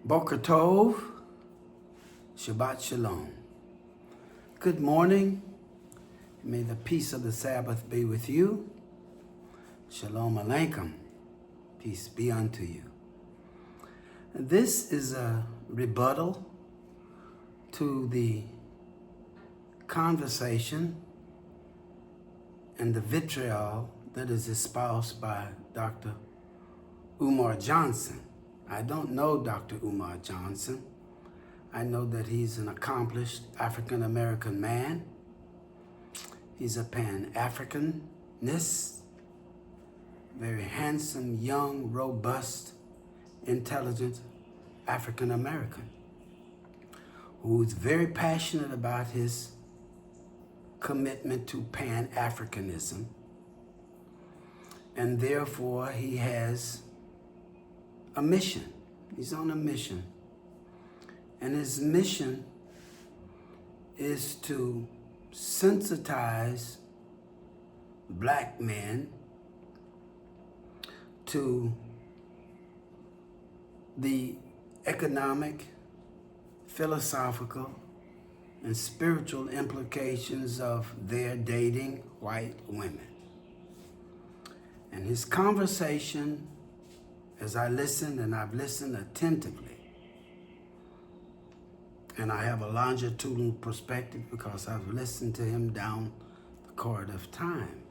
Boker Tov, Shabbat Shalom. Good morning. May the peace of the Sabbath be with you. Shalom Aleichem. Peace be unto you. This is a rebuttal to the conversation and the vitriol that is espoused by Dr. Umar Johnson. I don't know Dr. Umar Johnson. I know that he's an accomplished African-American man. He's a Pan-Africanist, very handsome, young, robust, intelligent African-American who is very passionate about his commitment to Pan-Africanism, and therefore he has a mission. He's on a mission. And his mission is to sensitize black men to the economic, philosophical, and spiritual implications of their dating white women. And his conversation, as I listened, and I've listened attentively, and I have a longitudinal perspective because I've listened to him down the corridor of time.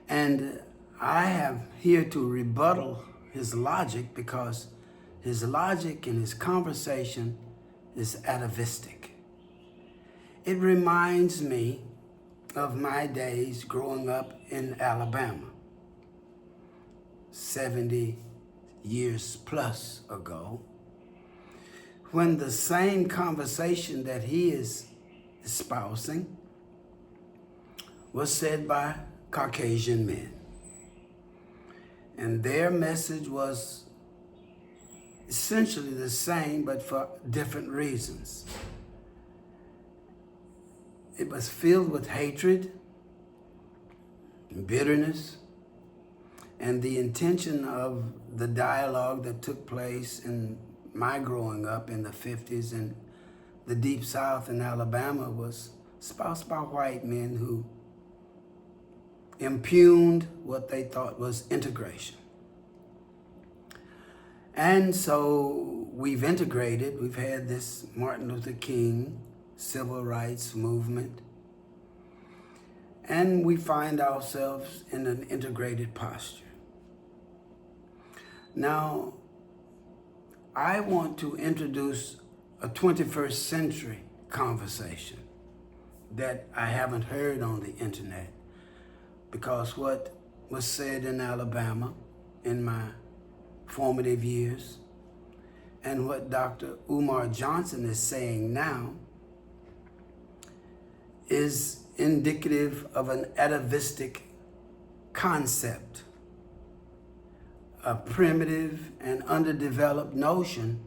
And I have here to rebuttal his logic because his logic in his conversation is atavistic. It reminds me of my days growing up in Alabama, 70 years plus ago, when the same conversation that he is espousing was said by Caucasian men. And their message was essentially the same, but for different reasons. It was filled with hatred, bitterness, and the intention of the dialogue that took place in my growing up in the 50s in the Deep South in Alabama was espoused by white men who impugned what they thought was integration. And so we've integrated, we've had this Martin Luther King civil rights movement, and we find ourselves in an integrated posture. Now, I want to introduce a 21st century conversation that I haven't heard on the internet, because what was said in Alabama in my formative years and what Dr. Umar Johnson is saying now is indicative of an atavistic concept, a primitive and underdeveloped notion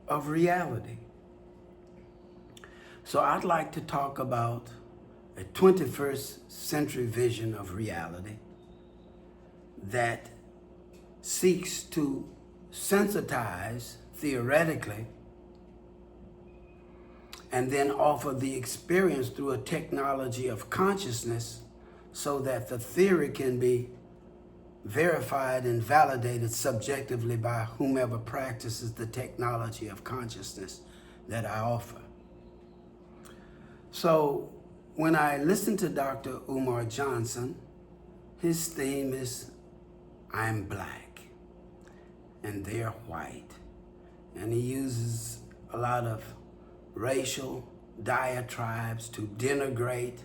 of reality. So I'd like to talk about a 21st century vision of reality that seeks to sensitize theoretically and then offer the experience through a technology of consciousness so that the theory can be verified and validated subjectively by whomever practices the technology of consciousness that I offer. So when I listen to Dr. Umar Johnson, his theme is, I'm black and they're white. And he uses a lot of racial diatribes to denigrate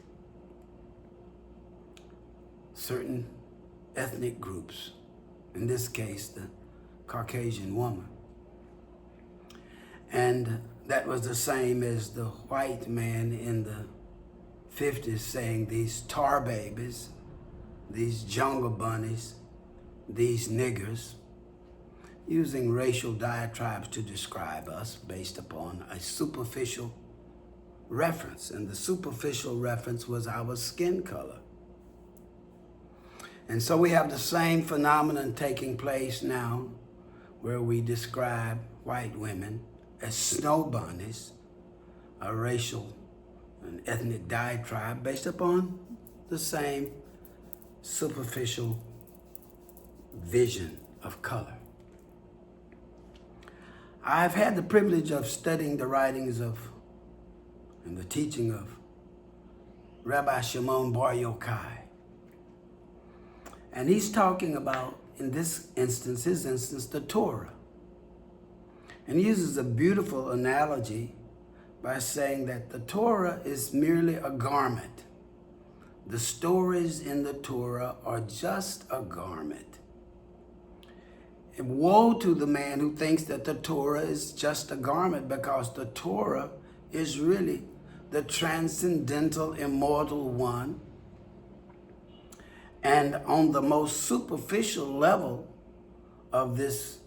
certain ethnic groups, in this case, the Caucasian woman. And that was the same as the white man in the 50s saying these tar babies, these jungle bunnies, these niggers, using racial diatribes to describe us based upon a superficial reference. And the superficial reference was our skin color. And so we have the same phenomenon taking place now where we describe white women as snow bunnies, a racial and ethnic diatribe based upon the same superficial vision of color. I've had the privilege of studying the writings of and the teaching of Rabbi Shimon Bar Yochai. And he's talking about, in this instance, the Torah. And he uses a beautiful analogy by saying that the Torah is merely a garment. The stories in the Torah are just a garment. And woe to the man who thinks that the Torah is just a garment, because the Torah is really the transcendental, immortal one. And on the most superficial level of this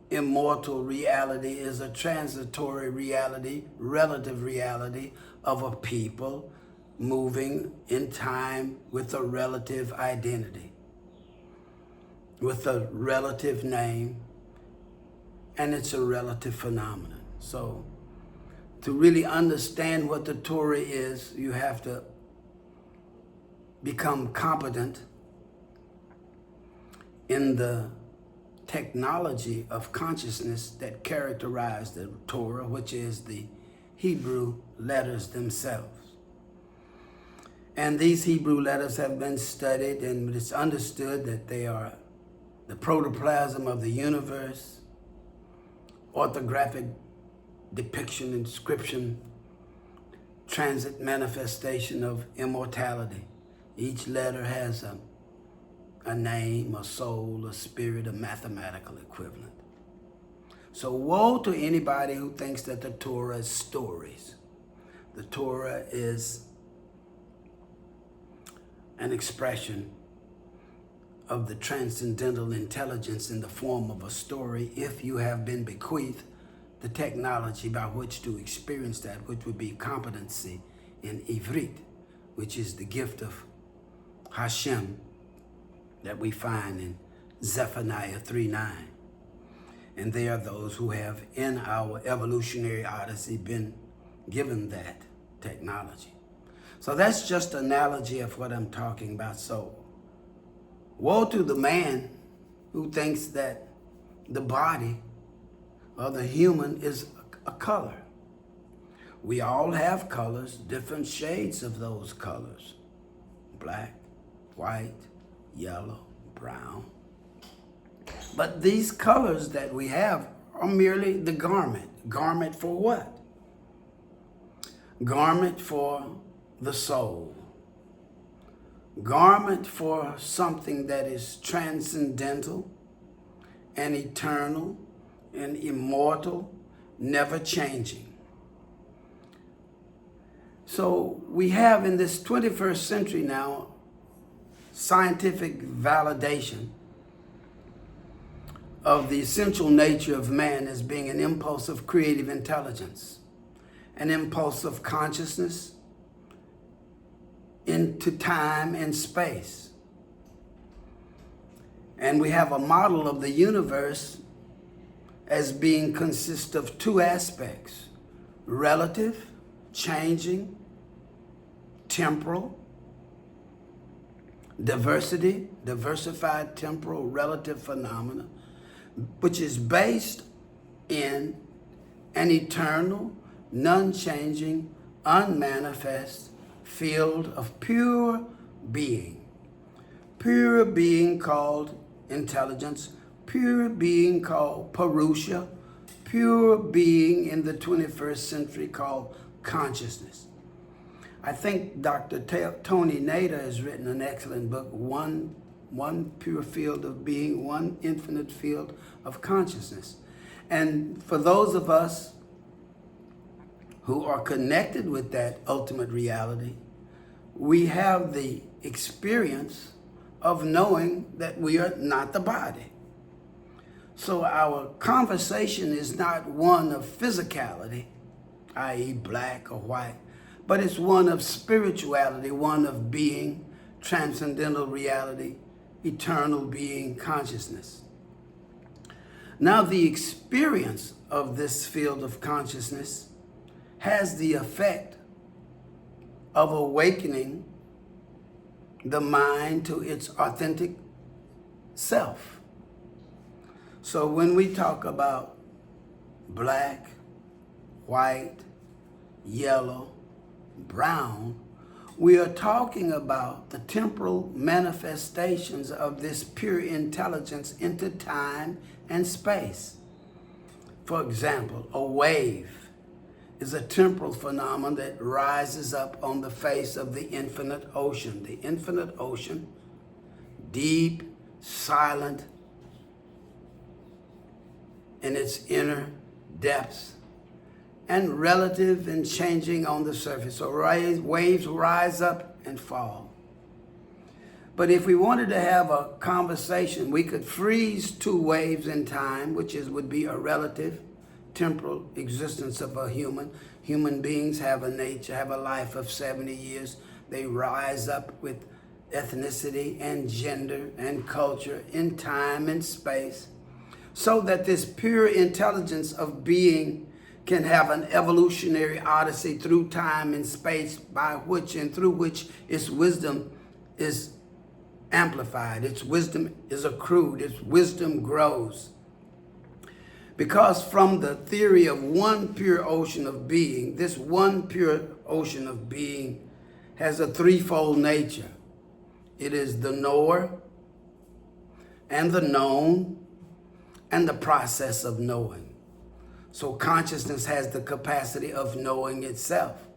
immortal reality is a transitory reality, relative reality of a people moving in time with a relative identity, with a relative name, and it's a relative phenomenon. So to really understand what the Torah is, you have to become competent in the technology of consciousness that characterize the Torah, which is the Hebrew letters themselves. And these Hebrew letters have been studied, and it's understood that they are the protoplasm of the universe, orthographic depiction, inscription, transit manifestation of immortality. Each letter has a name, a soul, a spirit, a mathematical equivalent. So woe to anybody who thinks that the Torah is stories. The Torah is an expression of the transcendental intelligence in the form of a story, if you have been bequeathed the technology by which to experience that, which would be competency in Ivrit, which is the gift of Hashem that we find in Zephaniah 3:9. And they are those who have, in our evolutionary odyssey, been given that technology. So that's just an analogy of what I'm talking about. So woe to the man who thinks that the body or the human is a color. We all have colors, different shades of those colors. Black, white, yellow, brown. But these colors that we have are merely the garment. Garment for what? Garment for the soul. Garment for something that is transcendental and eternal and immortal, never changing. So we have in this 21st century now scientific validation of the essential nature of man as being an impulse of creative intelligence, an impulse of consciousness into time and space. And we have a model of the universe as being consist of two aspects: relative, changing, temporal, diversity, diversified temporal relative phenomena, which is based in an eternal, non-changing, unmanifest field of pure being called intelligence, pure being called Purusha, pure being in the 21st century called consciousness. I think Dr. Tony Nader has written an excellent book, One Pure Field of Being, One Infinite Field of Consciousness. And for those of us who are connected with that ultimate reality, we have the experience of knowing that we are not the body. So our conversation is not one of physicality, i.e. black or white, but it's one of spirituality, one of being, transcendental reality, eternal being, consciousness. Now, the experience of this field of consciousness has the effect of awakening the mind to its authentic self. So when we talk about black, white, yellow, brown, we are talking about the temporal manifestations of this pure intelligence into time and space. For example, a wave is a temporal phenomenon that rises up on the face of the infinite ocean. The infinite ocean, deep, silent in its inner depths, and relative and changing on the surface. So waves rise up and fall. But if we wanted to have a conversation, we could freeze two waves in time, which would be a relative temporal existence of a human. Human beings have a nature, have a life of 70 years. They rise up with ethnicity and gender and culture in time and space, so that this pure intelligence of being can have an evolutionary odyssey through time and space by which and through which its wisdom is amplified, its wisdom is accrued, its wisdom grows. Because from the theory of one pure ocean of being, this one pure ocean of being has a threefold nature. It is the knower and the known and the process of knowing. So consciousness has the capacity of knowing itself.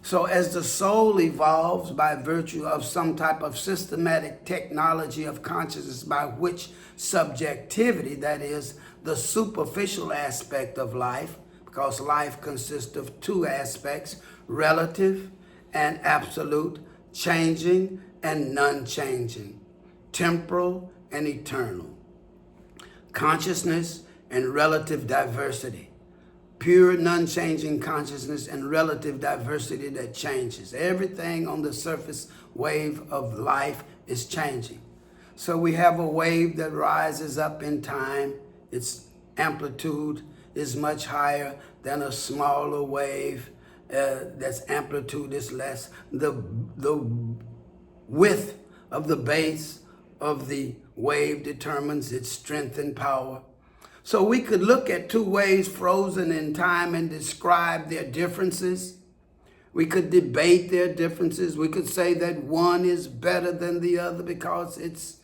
So as the soul evolves by virtue of some type of systematic technology of consciousness by which subjectivity, that is, the superficial aspect of life, because life consists of two aspects, relative and absolute, changing and non-changing, temporal and eternal. Consciousness and relative diversity. Pure, non-changing consciousness and relative diversity that changes. Everything on the surface wave of life is changing. So we have a wave that rises up in time. Its amplitude is much higher than a smaller wave that's amplitude is less. The width of the base of the wave determines its strength and power. So we could look at two waves frozen in time and describe their differences. We could debate their differences. We could say that one is better than the other because its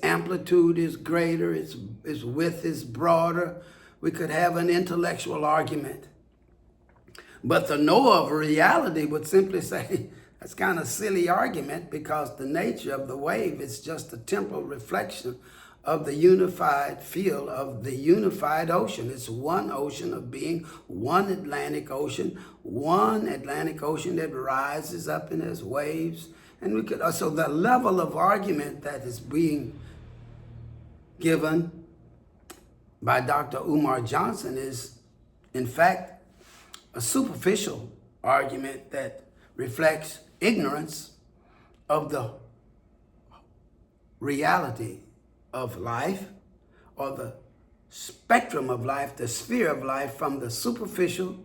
amplitude is greater, its width is broader. We could have an intellectual argument. But the knower of reality would simply say, that's kind of silly argument because the nature of the wave is just a temporal reflection of the unified field of the unified ocean. It's one ocean of being, one Atlantic Ocean that rises up in its waves. And we could, so the level of argument that is being given by Dr. Umar Johnson is, in fact, a superficial argument that reflects ignorance of the reality of life, or the spectrum of life, the sphere of life, from the superficial,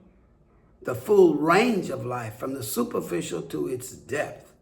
the full range of life, from the superficial to its depth.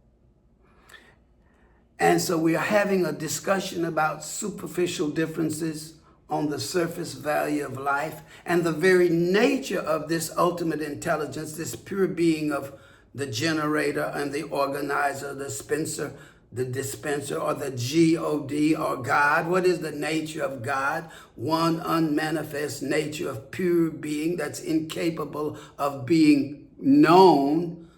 And so we are having a discussion about superficial differences on the surface value of life and the very nature of this ultimate intelligence, this pure being of the generator and the organizer, the dispenser, or the G-O-D, or God. What is the nature of God? One unmanifest nature of pure being that's incapable of being known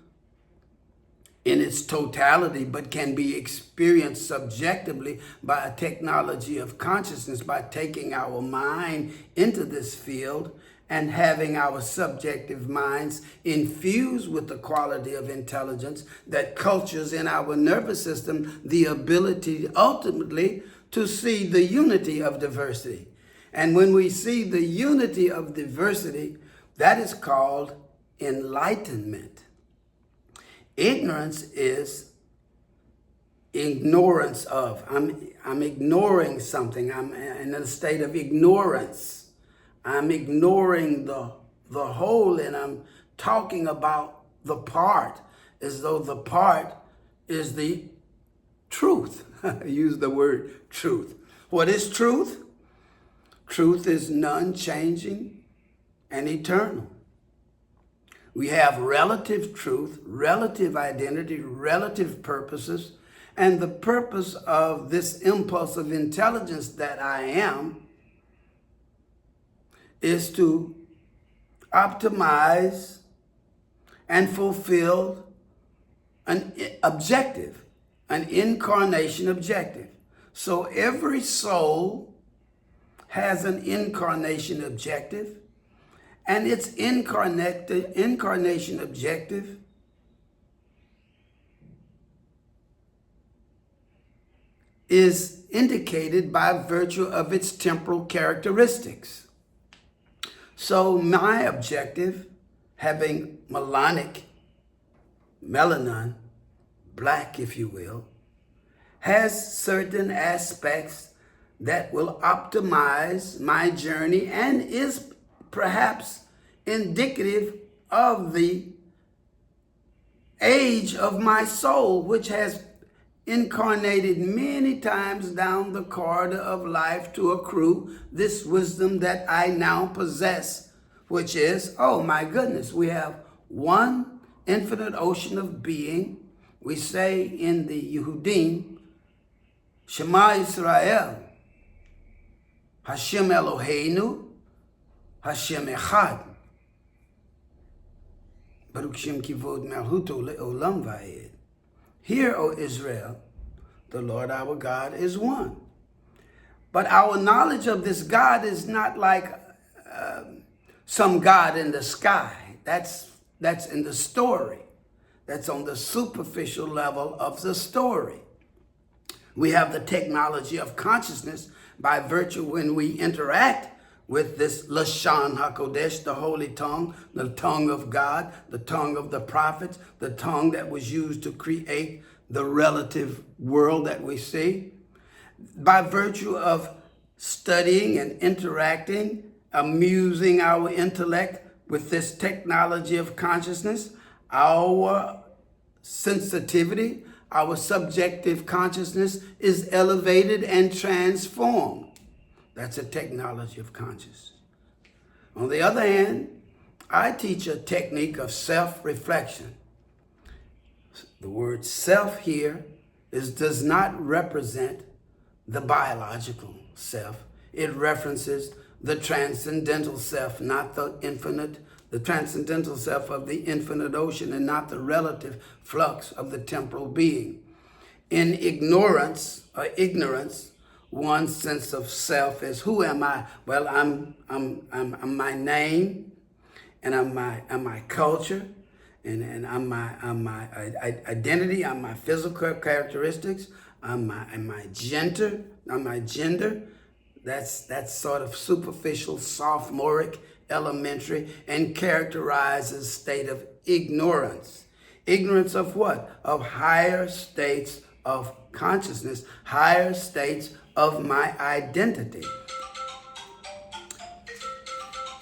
in its totality, but can be experienced subjectively by a technology of consciousness, by taking our mind into this field and having our subjective minds infused with the quality of intelligence that cultures in our nervous system the ability ultimately to see the unity of diversity. And when we see the unity of diversity, that is called enlightenment. Ignorance is ignorance of. I'm ignoring something. I'm in a state of ignorance. I'm ignoring the whole, and I'm talking about the part as though the part is the truth. I use the word truth. What is truth? Truth is non-changing and eternal. We have relative truth, relative identity, relative purposes, and the purpose of this impulse of intelligence that I am is to optimize and fulfill an objective, an incarnation objective. So every soul has an incarnation objective, and its incarnation objective is indicated by virtue of its temporal characteristics. So my objective, having melanin, black if you will, has certain aspects that will optimize my journey and is perhaps indicative of the age of my soul, which has incarnated many times down the corridor of life to accrue this wisdom that I now possess, which is, oh my goodness, we have one infinite ocean of being. We say in the Yehudim, Shema Yisrael, Hashem Eloheinu, Hashem Echad. Baruch Shem Kivod Malhuto Le'olam Va'ed. Hear, O Israel, the Lord our God is one. But our knowledge of this God is not like some God in the sky. That's in the story. That's on the superficial level of the story. We have the technology of consciousness by virtue when we interact with this Lashon HaKodesh, the holy tongue, the tongue of God, the tongue of the prophets, the tongue that was used to create the relative world that we see. By virtue of studying and interacting, amusing our intellect with this technology of consciousness, our sensitivity, our subjective consciousness is elevated and transformed. That's a technology of consciousness. On the other hand, I teach a technique of self-reflection. The word self here does not represent the biological self. It references the transcendental self, not the infinite, the transcendental self of the infinite ocean, and not the relative flux of the temporal being. In ignorance, one's sense of self is, who am I? Well, I'm my name, and I'm my culture, and I'm my identity. I'm my physical characteristics. I'm my gender. That's sort of superficial, sophomoric, elementary, and characterizes a state of ignorance. Ignorance of what? Of higher states of consciousness, higher states of my identity.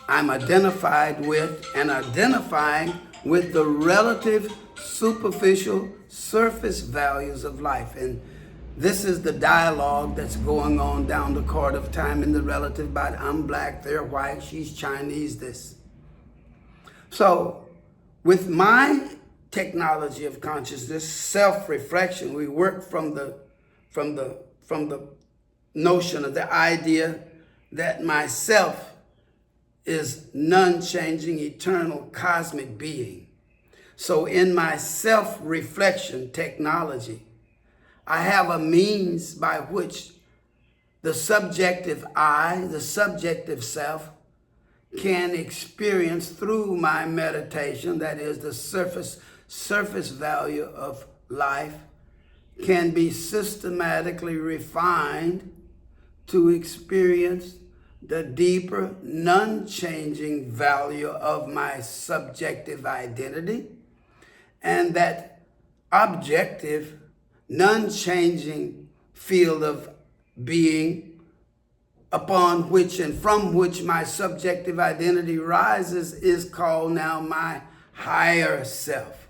I'm identified with and identifying with the relative, superficial, surface values of life. And this is the dialogue that's going on down the corridor of time in the relative body. I'm black, they're white, she's Chinese, this. So with my technology of consciousness, self-reflection, we work from the notion of the idea that myself is non-changing, eternal, cosmic being. So in my self-reflection technology, I have a means by which the subjective I, the subjective self, can experience through my meditation, that is the surface value of life, can be systematically refined to experience the deeper, non-changing value of my subjective identity, and that objective non-changing field of being upon which and from which my subjective identity rises is called now my higher self.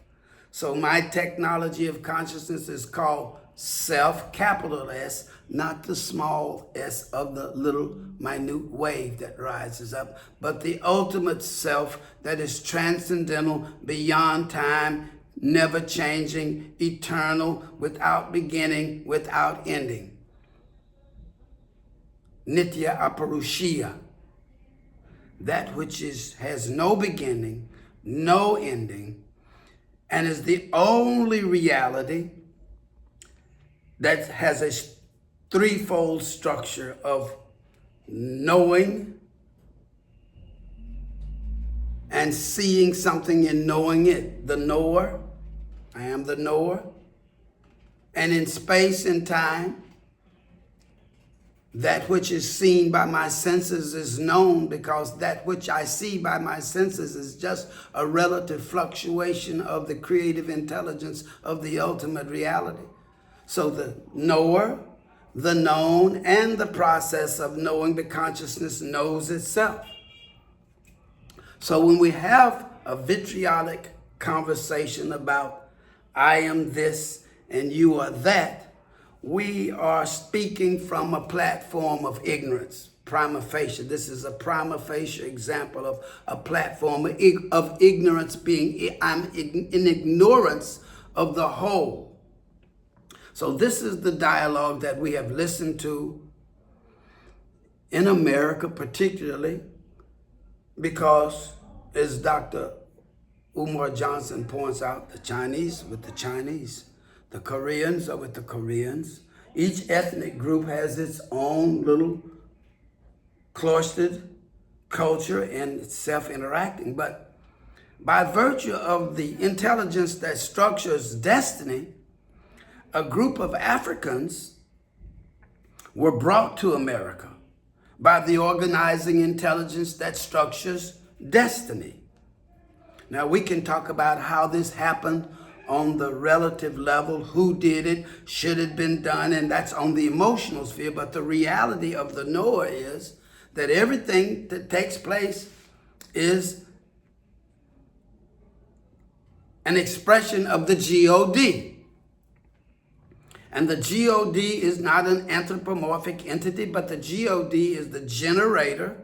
So my technology of consciousness is called self, capital S, not the small s of the little minute wave that rises up, but the ultimate self that is transcendental, beyond time, never changing, eternal, without beginning, without ending. Nitya aparushya, that which has no beginning, no ending, and is the only reality that has a threefold structure of knowing and seeing something and knowing it. The knower, I am the knower. And in space and time, that which is seen by my senses is known, because that which I see by my senses is just a relative fluctuation of the creative intelligence of the ultimate reality. So the knower, the known, and the process of knowing, the consciousness knows itself. So when we have a vitriolic conversation about I am this and you are that, we are speaking from a platform of ignorance, prima facie. This is a prima facie example of a platform of ignorance, being I'm in ignorance of the whole. So this is the dialogue that we have listened to in America, particularly because, as Dr. Umar Johnson points out, the Chinese with the Chinese, the Koreans are with the Koreans. Each ethnic group has its own little cloistered culture and it's self-interacting. But by virtue of the intelligence that structures destiny, a group of Africans were brought to America by the organizing intelligence that structures destiny. Now, we can talk about how this happened on the relative level, who did it, should it been done, and that's on the emotional sphere. But the reality of the knower is that everything that takes place is an expression of the God. And the God is not an anthropomorphic entity, but the God is the generator,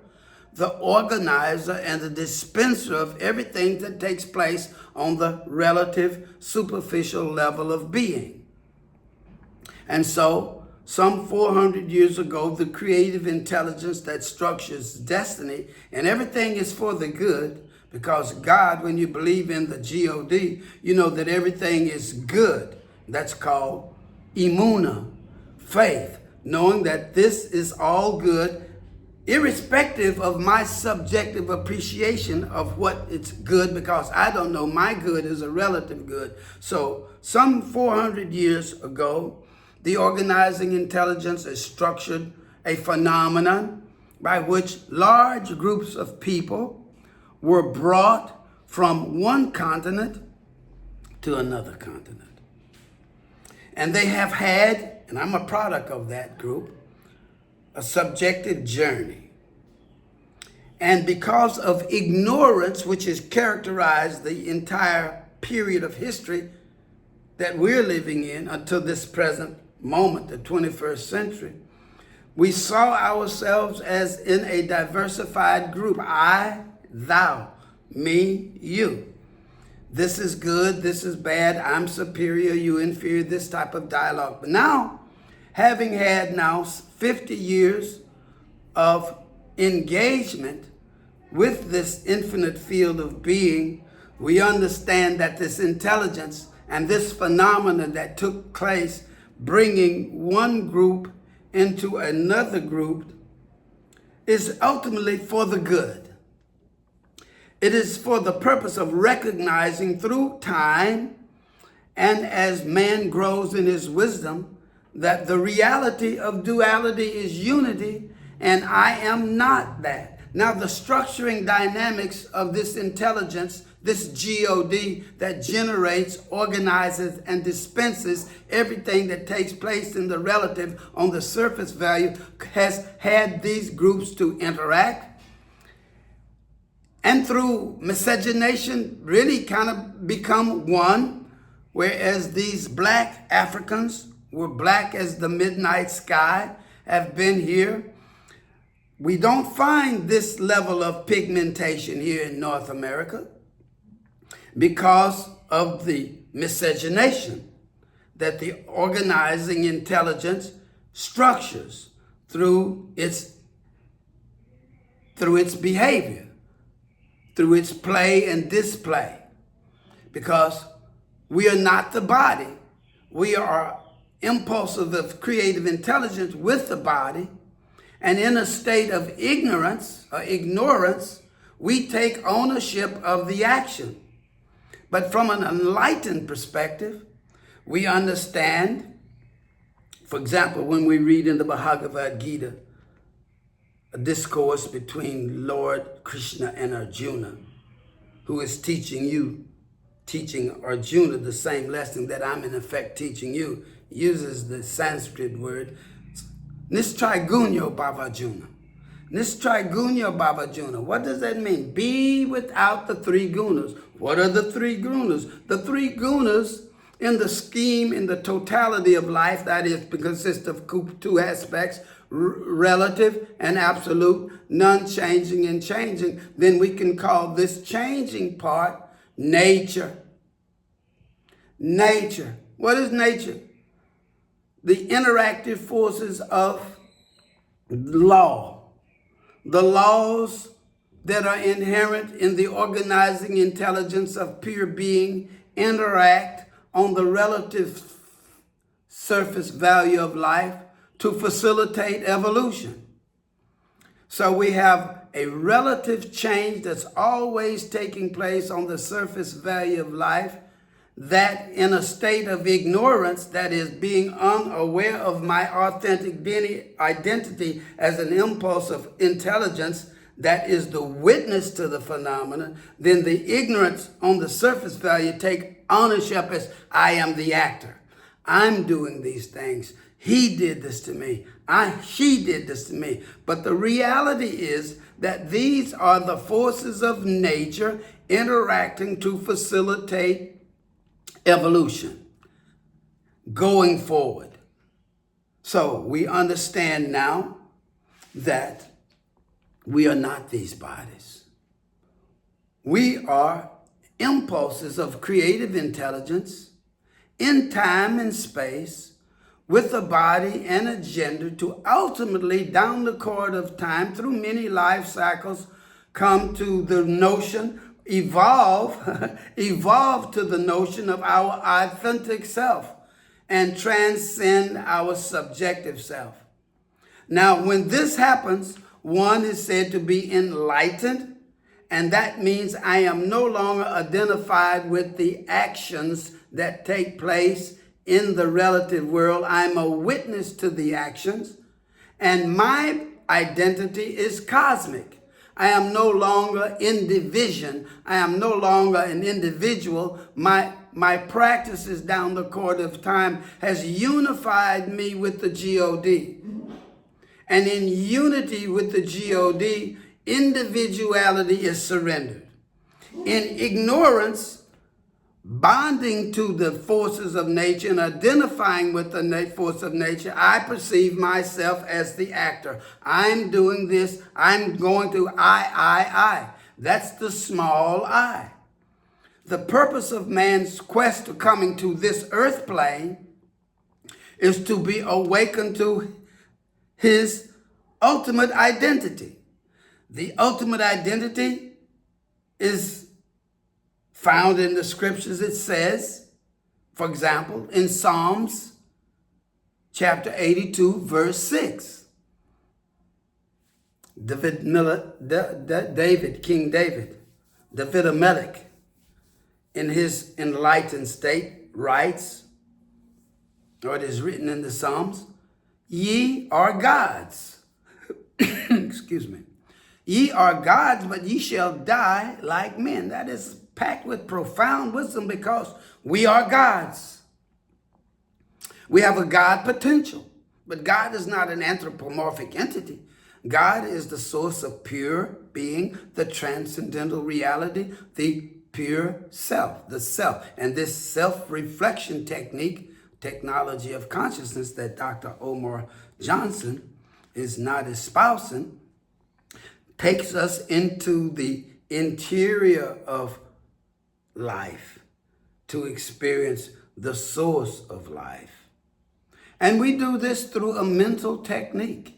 the organizer, and the dispenser of everything that takes place on the relative superficial level of being. And so, some 400 years ago, the creative intelligence that structures destiny, and everything is for the good, because God, when you believe in the God, you know that everything is good. That's called Imuna, faith, knowing that this is all good, irrespective of my subjective appreciation of what it's good, because I don't know, my good is a relative good. So some 400 years ago, the organizing intelligence has structured a phenomenon by which large groups of people were brought from one continent to another continent. And they have had, and I'm a product of that group, a subjective journey. And because of ignorance, which has characterized the entire period of history that we're living in until this present moment, the 21st century, we saw ourselves as in a diversified group. I, thou, me, you. This is good, this is bad, I'm superior, you inferior, this type of dialogue. But now, having had now 50 years of engagement with this infinite field of being, we understand that this intelligence and this phenomenon that took place, bringing one group into another group, is ultimately for the good. It is for the purpose of recognizing through time and as man grows in his wisdom that the reality of duality is unity, and I am not that. Now, the structuring dynamics of this intelligence, this God that generates, organizes, and dispenses everything that takes place in the relative on the surface value, has had these groups to interact. And through miscegenation, really kind of become one, whereas these black Africans were black as the midnight sky, have been here. We don't find this level of pigmentation here in North America because of the miscegenation that the organizing intelligence structures through its behavior, through its play and display. Because we are not the body. We are impulsive of creative intelligence with the body. And in a state of ignorance or ignorance, we take ownership of the action. But from an enlightened perspective, we understand, for example, when we read in the Bhagavad Gita, a discourse between Lord Krishna and Arjuna, who is teaching Arjuna the same lesson that I'm in effect teaching you, uses the Sanskrit word Nistraigunyo Bhavajuna. Nistraigunyo Bhavajuna. What does that mean? Be without the three gunas. What are the three gunas? The three gunas in the scheme, in the totality of life, that is, consists of two aspects, relative and absolute, non-changing and changing. Then we can call this changing part nature. Nature. What is nature? The interactive forces of law, the laws that are inherent in the organizing intelligence of pure being interact on the relative surface value of life to facilitate evolution. So we have a relative change that's always taking place on the surface value of life, that in a state of ignorance, that is being unaware of my authentic identity as an impulse of intelligence that is the witness to the phenomenon, then the ignorance on the surface value take ownership as I am the actor. I'm doing these things. He did this to me. She did this to me. But the reality is that these are the forces of nature interacting to facilitate evolution going forward. So we understand now that we are not these bodies. We are impulses of creative intelligence in time and space with a body and a gender to ultimately, down the course of time, through many life cycles, come to the notion, evolve to the notion of our authentic self and transcend our subjective self. Now, when this happens, one is said to be enlightened, and that means I am no longer identified with the actions that take place in the relative world. I'm a witness to the actions, and my identity is cosmic. I am no longer in division. I am no longer an individual. My practices down the course of time has unified me with the God. And in unity with the God, individuality is surrendered. In ignorance, bonding to the forces of nature and identifying with the force of nature, I perceive myself as the actor. I'm doing this. I'm going to I. That's the small I. The purpose of man's quest to coming to this earth plane is to be awakened to his ultimate identity. The ultimate identity is found in the scriptures. It says, for example, in Psalms chapter 82, verse 6. King David, David-a-Melech, in his enlightened state, writes, or it is written in the Psalms, ye are gods. Excuse me. Ye are gods, but ye shall die like men. That is packed with profound wisdom because we are gods. We have a God potential, but God is not an anthropomorphic entity. God is the source of pure being, the transcendental reality, the pure self, the self. And this self-reflection technology of consciousness that Dr. Omar Johnson is not espousing, takes us into the interior of life to experience the source of life. And we do this through a mental technique.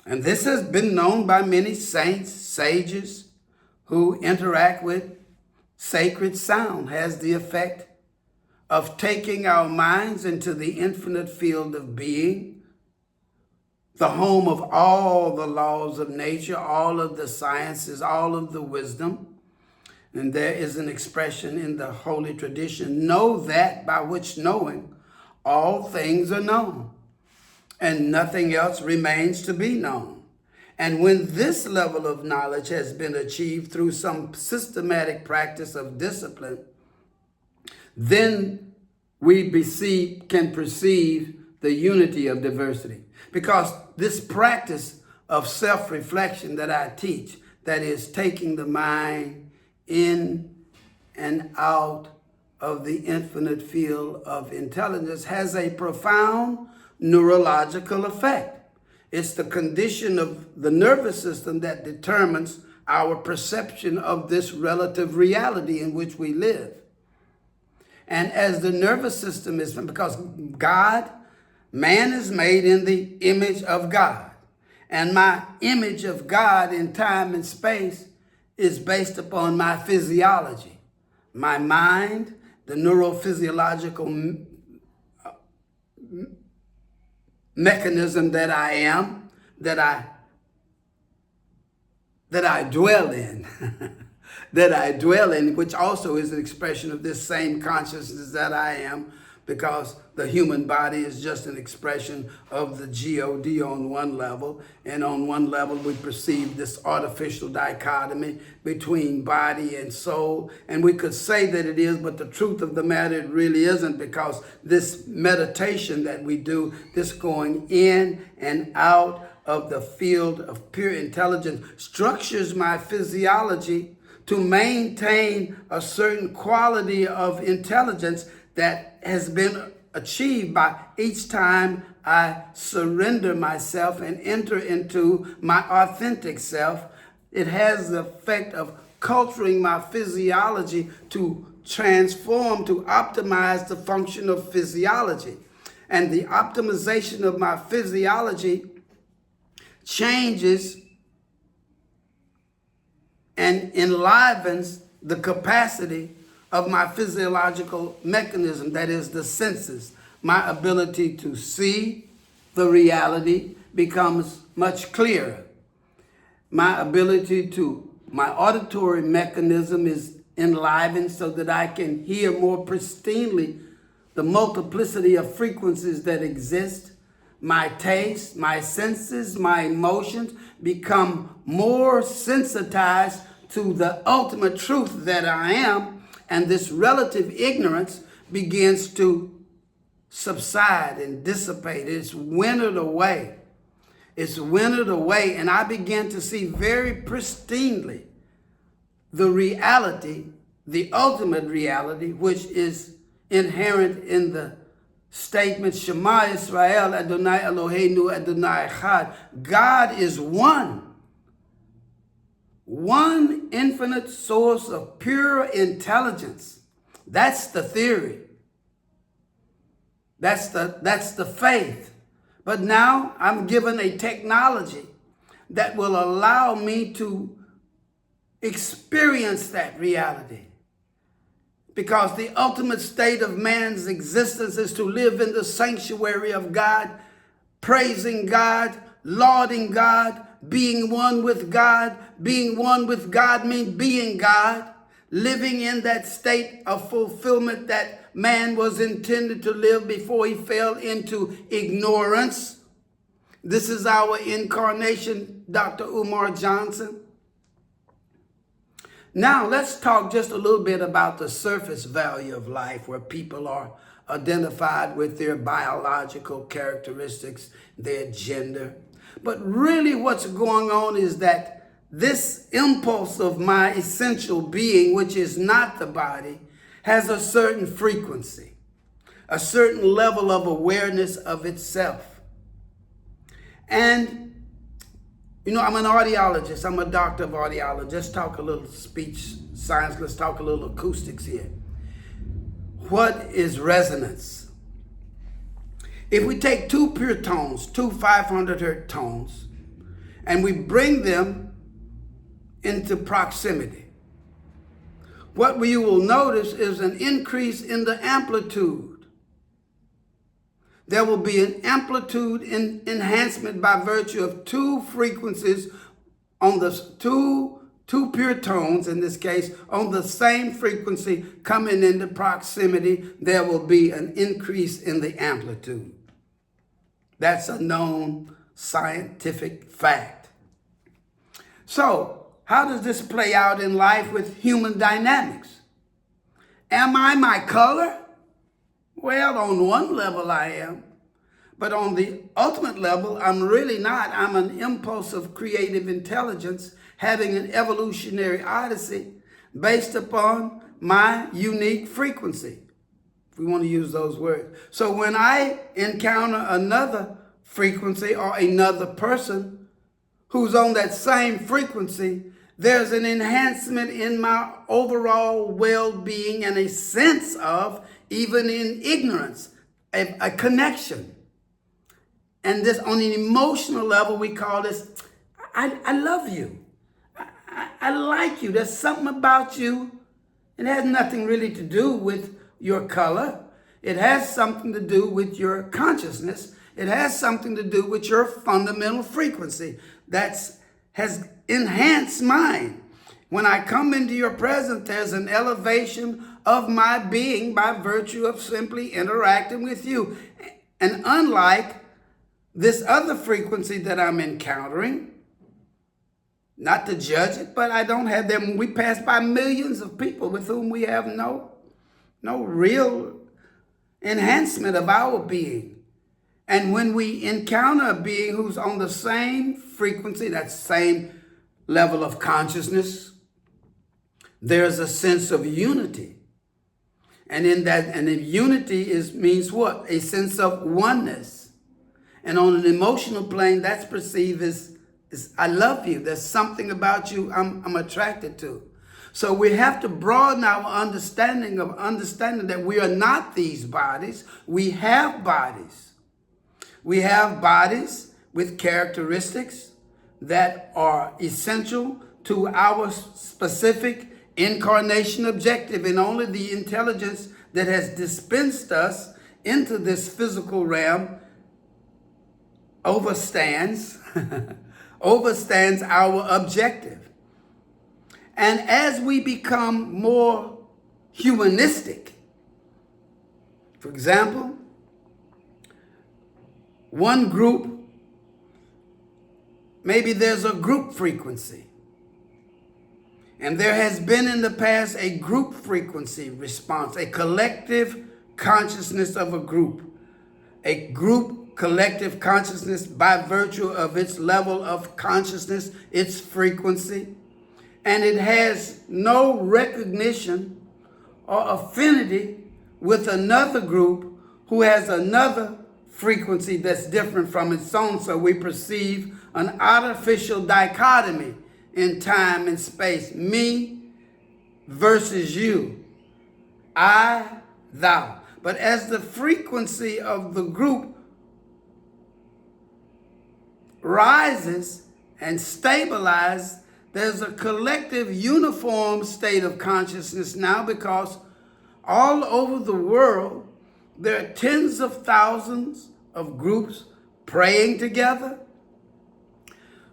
And this has been known by many saints, sages, who interact with sacred sound, has the effect of taking our minds into the infinite field of being, the home of all the laws of nature, all of the sciences, all of the wisdom. And there is an expression in the holy tradition, know that by which knowing all things are known, and nothing else remains to be known. And when this level of knowledge has been achieved through some systematic practice of discipline, then we can perceive the unity of diversity. Because this practice of self-reflection that I teach, that is taking the mind in and out of the infinite field of intelligence, has a profound neurological effect. It's the condition of the nervous system that determines our perception of this relative reality in which we live. And as the nervous system is, because man is made in the image of God. And my image of God in time and space is based upon my physiology, my mind, the neurophysiological mechanism that I am, that I dwell in, which also is an expression of this same consciousness that I am, because the human body is just an expression of the God on one level. And on one level, we perceive this artificial dichotomy between body and soul. And we could say that it is, but the truth of the matter, it really isn't, because this meditation that we do, this going in and out of the field of pure intelligence, structures my physiology to maintain a certain quality of intelligence that has been achieved by each time I surrender myself and enter into my authentic self. It has the effect of culturing my physiology to transform, to optimize the function of physiology. And the optimization of my physiology changes and enlivens the capacity of my physiological mechanism, that is the senses. My ability to see the reality becomes much clearer. My auditory mechanism is enlivened so that I can hear more pristinely the multiplicity of frequencies that exist. My taste, my senses, my emotions become more sensitized to the ultimate truth that I am. And this relative ignorance begins to subside and dissipate. It's winnowed away. It's winnowed away, and I begin to see very pristinely the reality, the ultimate reality, which is inherent in the statement, Shema Yisrael, Adonai Eloheinu, Adonai Echad. God is one. One infinite source of pure intelligence. That's the theory. That's the faith. But now I'm given a technology that will allow me to experience that reality. Because the ultimate state of man's existence is to live in the sanctuary of God, praising God, lauding God, being one with God. Being one with God means being God, living in that state of fulfillment that man was intended to live before he fell into ignorance. This is our incarnation, Dr. Umar Johnson. Now, let's talk just a little bit about the surface value of life, where people are identified with their biological characteristics, their gender. But really what's going on is that this impulse of my essential being, which is not the body, has a certain frequency, a certain level of awareness of itself. And, you know, I'm an audiologist. I'm a doctor of audiology. Let's talk a little speech science. Let's talk a little acoustics here. What is resonance? If we take two pure tones, two 500 hertz tones, and we bring them into proximity, what you will notice is an increase in the amplitude. There will be an amplitude enhancement by virtue of two frequencies on the two pure tones, in this case, on the same frequency coming into proximity. There will be an increase in the amplitude. That's a known scientific fact. So, how does this play out in life with human dynamics? Am I my color? Well, on one level I am, but on the ultimate level, I'm really not. I'm an impulse of creative intelligence having an evolutionary odyssey based upon my unique frequency, if we want to use those words. So when I encounter another frequency or another person who's on that same frequency, there's an enhancement in my overall well-being and a sense of, even in ignorance, a connection. And this, on an emotional level, we call this, I love you. I like you. There's something about you. It has nothing really to do with your color. It has something to do with your consciousness. It has something to do with your fundamental frequency has enhanced mine. When I come into your presence, there's an elevation of my being by virtue of simply interacting with you. And unlike this other frequency that I'm encountering, not to judge it, but I don't have them. We pass by millions of people with whom we have no real enhancement of our being. And when we encounter a being who's on the same frequency, that same level of consciousness, there's a sense of unity. And in that, and in unity means what? A sense of oneness. And on an emotional plane, that's perceived as I love you. There's something about you I'm attracted to. So we have to broaden our understanding that we are not these bodies. We have bodies. We have bodies with characteristics that are essential to our specific incarnation objective, and only the intelligence that has dispensed us into this physical realm overstands our objective. And as we become more humanistic, for example, one group, maybe there's a group frequency. And there has been in the past a group frequency response, a collective consciousness of a group collective consciousness by virtue of its level of consciousness, its frequency. And it has no recognition or affinity with another group who has another frequency that's different from its own. So we perceive an artificial dichotomy in time and space. Me versus you. I, thou. But as the frequency of the group rises and stabilizes, there's a collective uniform state of consciousness now, because all over the world there are tens of thousands of groups praying together,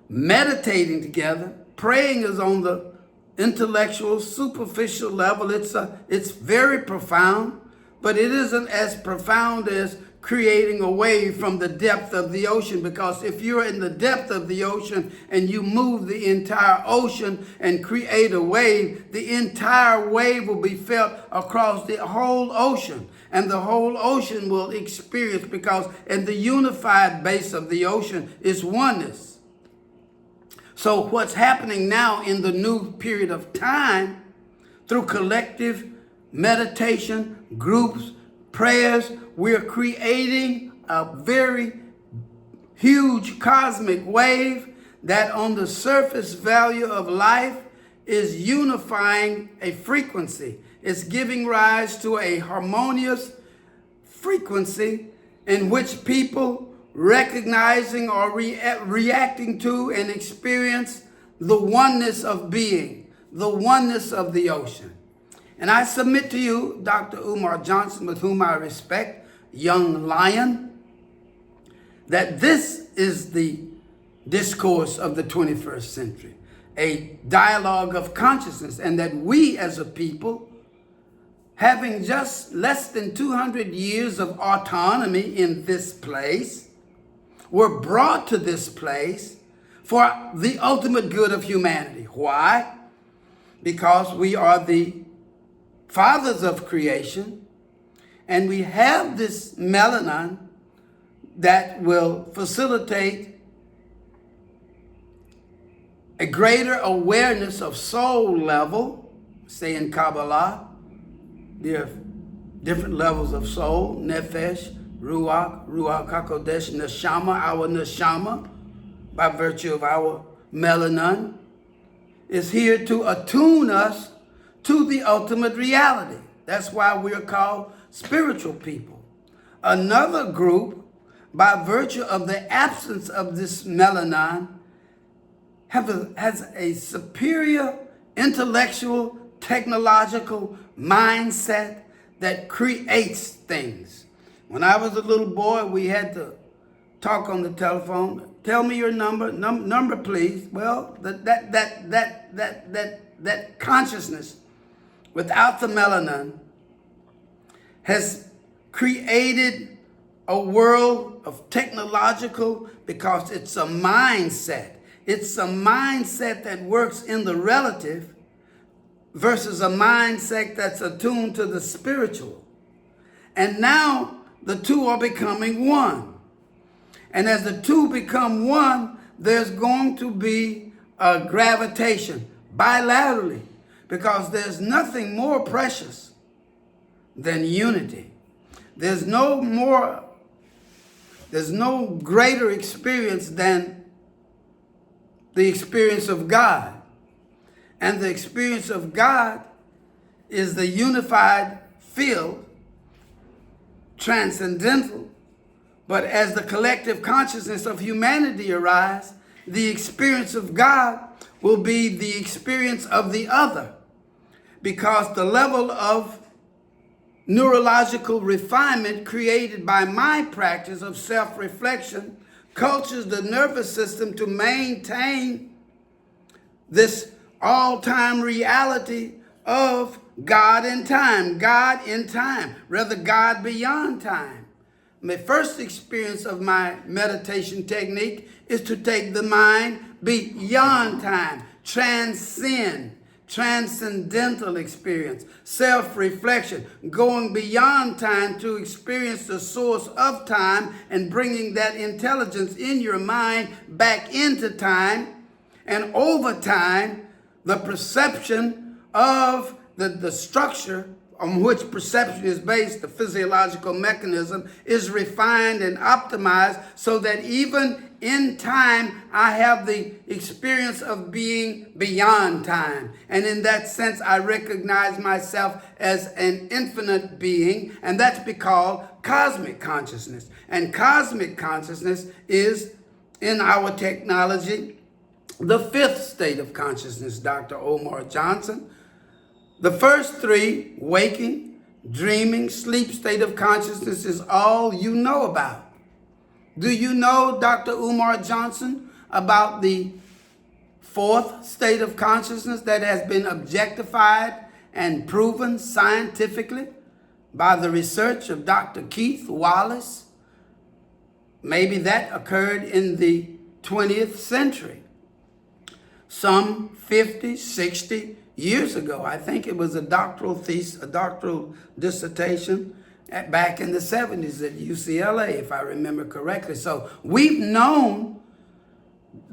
meditating together. Praying is on the intellectual, superficial level. It's very profound, but it isn't as profound as creating a wave from the depth of the ocean, because if you're in the depth of the ocean and you move the entire ocean and create a wave, the entire wave will be felt across the whole ocean, and the whole ocean will experience, because in the unified base of the ocean is oneness. So what's happening now in the new period of time, through collective meditation, groups, prayers, we're creating a very huge cosmic wave that on the surface value of life is unifying a frequency. It's giving rise to a harmonious frequency in which people recognizing or reacting to and experience the oneness of being, the oneness of the ocean. And I submit to you, Dr. Umar Johnson, with whom I respect, young lion, that this is the discourse of the 21st century, a dialogue of consciousness, and that we as a people, having just less than 200 years of autonomy in this place, were brought to this place for the ultimate good of humanity. Why? Because we are the fathers of creation, and we have this melanin that will facilitate a greater awareness of soul level. Say in Kabbalah, there are different levels of soul: nefesh, ruach, ruach hakodesh, neshama. Our neshama, by virtue of our melanin, is here to attune us to the ultimate reality. That's why we're called spiritual people. Another group, by virtue of the absence of this melanin, has a superior intellectual, technological mindset that creates things. When I was a little boy, we had to talk on the telephone. Tell me your number, number please. Well, that consciousness without the melanin has created a world of technological, because it's a mindset. It's a mindset that works in the relative versus a mindset that's attuned to the spiritual. And now the two are becoming one. And as the two become one, there's going to be a gravitation bilaterally, because there's nothing more precious than unity. There's no greater experience than the experience of God. And the experience of God is the unified field, transcendental. But as the collective consciousness of humanity arises, the experience of God will be the experience of the other, because the level of neurological refinement created by my practice of self-reflection cultures the nervous system to maintain this all-time reality of God in time, rather God beyond time. My first experience of my meditation technique is to take the mind beyond time, transcendental experience, self-reflection, going beyond time to experience the source of time and bringing that intelligence in your mind back into time, and over time, the perception of the structure on which perception is based, the physiological mechanism, is refined and optimized so that even in time, I have the experience of being beyond time. And in that sense, I recognize myself as an infinite being, and that's because cosmic consciousness. And cosmic consciousness is, in our technology, the fifth state of consciousness, Dr. Omar Johnson. The first three, waking, dreaming, sleep state of consciousness, is all you know about. Do you know, Dr. Umar Johnson, about the fourth state of consciousness that has been objectified and proven scientifically by the research of Dr. Keith Wallace Maybe that occurred in the 20th century, some 50, 60 years ago. I think it was a doctoral thesis, a doctoral dissertation back in the 70s at UCLA, if I remember correctly. So we've known,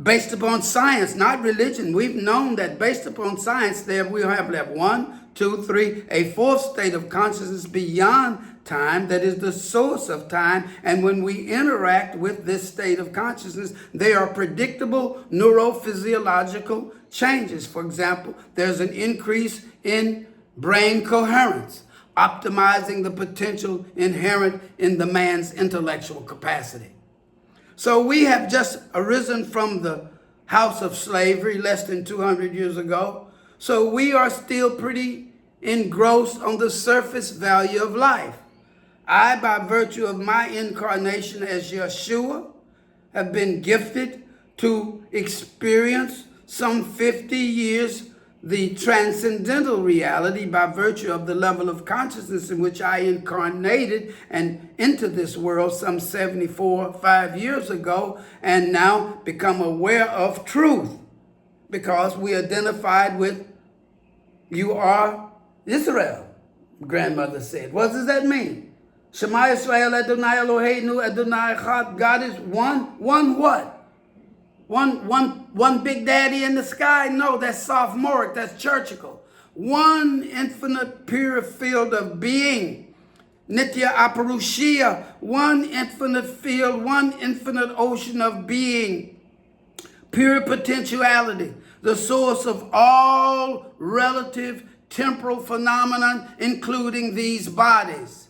based upon science, not religion, we've known that based upon science, there we have one, two, three, a fourth state of consciousness beyond time that is the source of time. And when we interact with this state of consciousness, they are predictable neurophysiological changes. For example, there's an increase in brain coherence, optimizing the potential inherent in the man's intellectual capacity. So we have just arisen from the house of slavery less than 200 years ago. So we are still pretty engrossed on the surface value of life. I, by virtue of my incarnation as Yeshua, have been gifted to experience some 50 years the transcendental reality by virtue of the level of consciousness in which I incarnated and into this world some 5 years ago, and now become aware of truth because we identified with "You are Israel," grandmother said. What does that mean? Shema Yisrael Adonai Eloheinu Adonai Echad. God is one what? One big daddy in the sky? No, that's sophomoric, that's churchical. One infinite pure field of being. Nitya Aparushia, one infinite field, one infinite ocean of being. Pure potentiality, the source of all relative temporal phenomenon, including these bodies.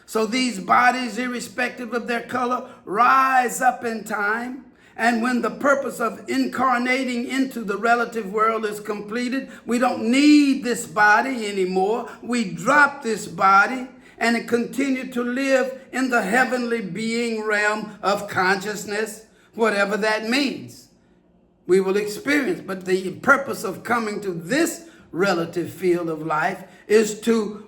So these bodies, irrespective of their color, rise up in time. And when the purpose of incarnating into the relative world is completed, we don't need this body anymore. We drop this body and continue to live in the heavenly being realm of consciousness, whatever that means. We will experience. But the purpose of coming to this relative field of life is to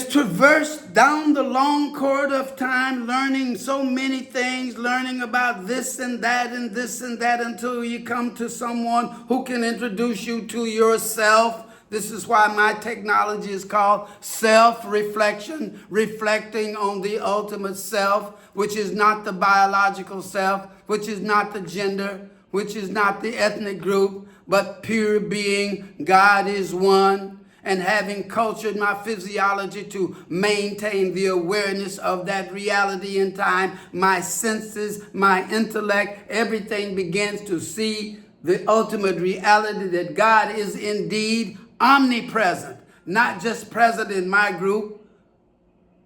traverse down the long corridor of time, learning so many things, learning about this and that and this and that until you come to someone who can introduce you to yourself. This is why my technology is called self-reflection, reflecting on the ultimate self, which is not the biological self, which is not the gender, which is not the ethnic group, but pure being. God is one. And having cultured my physiology to maintain the awareness of that reality in time, my senses, my intellect, everything begins to see the ultimate reality that God is indeed omnipresent, not just present in my group.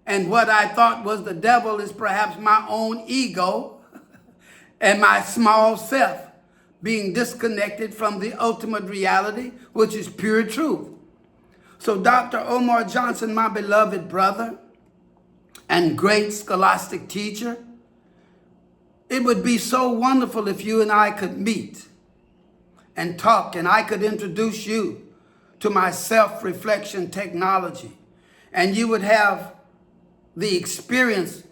And what I thought was the devil is perhaps my own ego and my small self being disconnected from the ultimate reality, which is pure truth. So Dr. Omar Johnson, my beloved brother and great scholastic teacher, it would be so wonderful if you and I could meet and talk, and I could introduce you to my self-reflection technology, and you would have the experience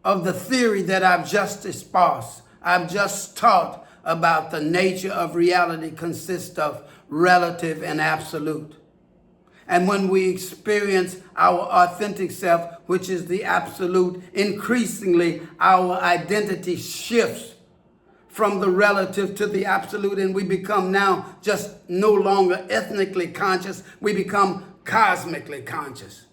of the theory that I've just espoused. I've just taught about the nature of reality consists of relative and absolute. And when we experience our authentic self, which is the absolute, increasingly our identity shifts from the relative to the absolute, and we become now just no longer ethnically conscious, we become cosmically conscious.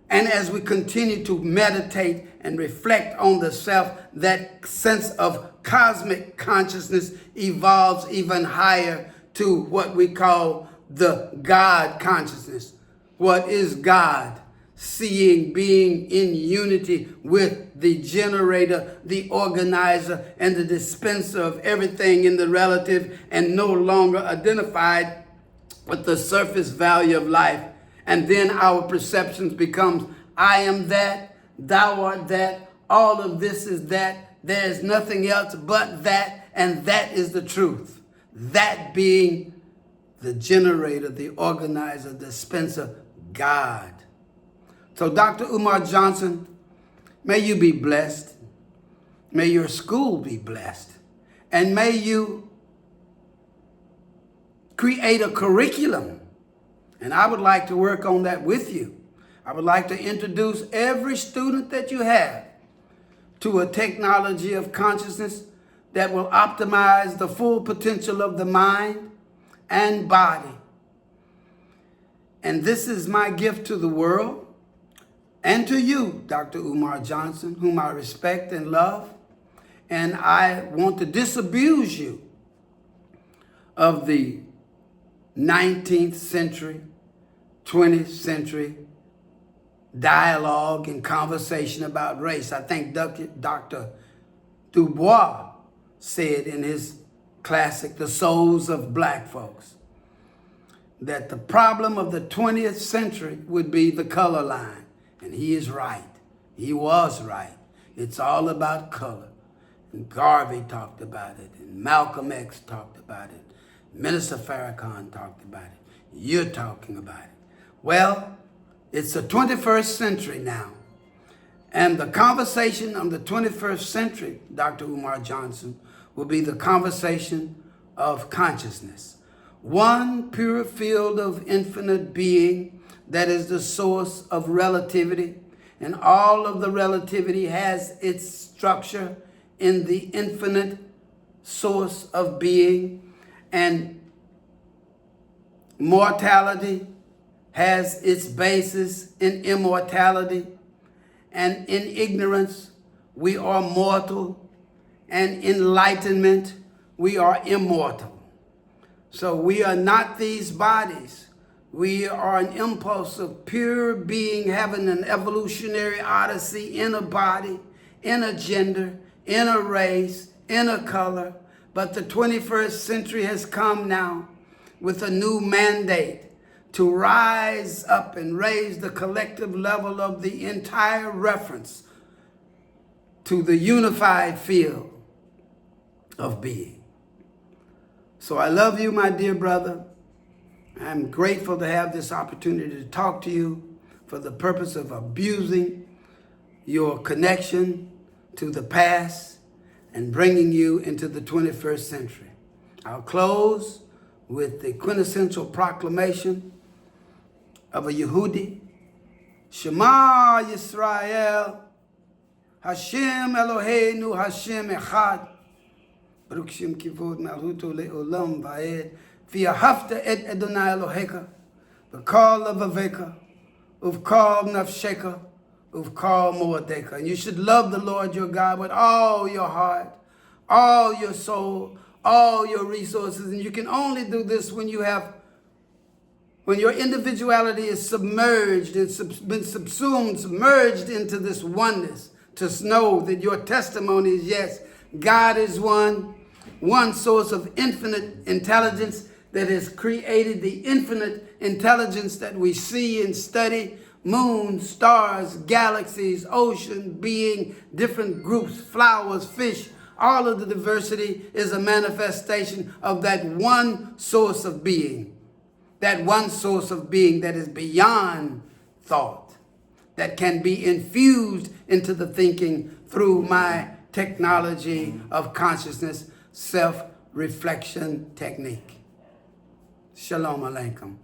And as we continue to meditate and reflect on the self, that sense of cosmic consciousness evolves even higher to what we call the God consciousness. What is God? Seeing, being in unity with the generator, the organizer, and the dispenser of everything in the relative, and no longer identified with the surface value of life. And then our perceptions becomes, I am that, thou art that, all of this is that, there is nothing else but that, and that is the truth. That being the generator, the organizer, the dispenser, God. So Dr. Umar Johnson, may you be blessed. May your school be blessed. And may you create a curriculum. And I would like to work on that with you. I would like to introduce every student that you have to a technology of consciousness that will optimize the full potential of the mind and body. And this is my gift to the world and to you, Dr. Umar Johnson, whom I respect and love. And I want to disabuse you of the 19th century, 20th century dialogue and conversation about race. I think Dr. Du Bois said in his classic, The Souls of Black Folks, that the problem of the 20th century would be the color line. And he is right. He was right. It's all about color. And Garvey talked about it, and Malcolm X talked about it. Minister Farrakhan talked about it. You're talking about it. Well, it's the 21st century now. And the conversation of the 21st century, Dr. Umar Johnson, will be the conversation of consciousness. One pure field of infinite being that is the source of relativity. And all of the relativity has its structure in the infinite source of being. And mortality has its basis in immortality. And in ignorance, we are mortal. And enlightenment, we are immortal. So we are not these bodies. We are an impulse of pure being having an evolutionary odyssey in a body, in a gender, in a race, in a color. But the 21st century has come now with a new mandate to rise up and raise the collective level of the entire reference to the unified field of being. So I love you, my dear brother. I'm grateful to have this opportunity to talk to you for the purpose of abusing your connection to the past and bringing you into the 21st century. I'll close with the quintessential proclamation of a Yehudi. Shema Yisrael, Hashem Eloheinu, Hashem Echad, Baruch Shem Kivod Malhuto Le'olam Va'ed, V'yahavta et Adonai Elohecha, V'kal Levaveka, Uvkal Nafsheka, Uvkal Moadeka. And you should love the Lord your God with all your heart, all your soul, all your resources. And you can only do this when you have, when your individuality is submerged, it's been subsumed, submerged into this oneness, to know that your testimony is yes, God is one source of infinite intelligence that has created the infinite intelligence that we see and study, moons, stars, galaxies, ocean, being, different groups, flowers, fish. All of the diversity is a manifestation of that one source of being. That one source of being that is beyond thought, that can be infused into the thinking through my technology of consciousness, self-reflection technique. Shalom Aleichem.